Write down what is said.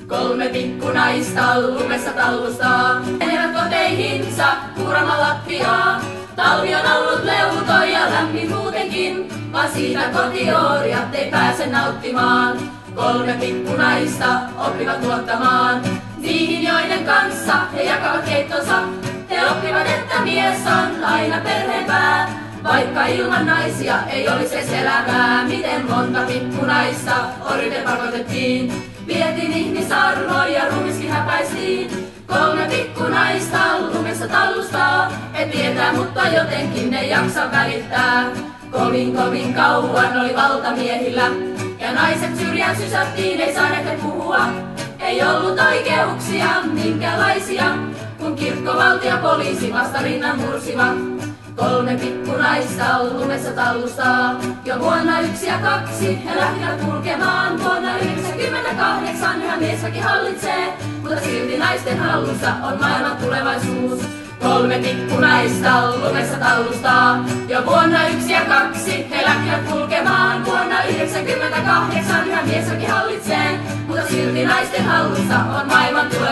Kolme pikkunaista lumessa tallustaa. Menevät koteihinsa kuuramaan lattiaa. Talvi on ollut leuto ja lämmin muutenkin, vaan siitä kotiorjat ei pääse nauttimaan. Kolme pikkunaista oppivat luottamaan niihin, joiden kanssa he jakavat keittonsa. He oppivat, että mies on aina perheenpää, vaikka ilman naisia ei olisi edes elämää. Miten monta pikkunaista orjuuteen pakotettiin, vietiin ihmisarvo ja ruumiskin häpäistiin. Kolme pikkunaista lumessa tallustaa, he tietää, mutta jotenkin ne jaksa välittää. Kovin kauan oli valtamiehillä, ja naiset syrjään sysättiin, ei saaneet he puhua. Ei ollut oikeuksia minkälaisia, kun kirkko, valtio ja poliisi vasta rinnan mursivat. Kolme pikkunaista lumessa tallustaa. Jo vuonna 1 ja 2 he lähtivät kulkemaan. Vuonna 98 yhä miesväki hallitsee, mutta silti naisten hallussa on maailman tulevaisuus. Kolme pikkunaista lumessa tallustaa. Jo vuonna 1 ja 2 he lähtivät kulkemaan. Vuonna 98 yhä miesväki hallitsee, mutta silti naisten hallussa on maailman tulevaisuus.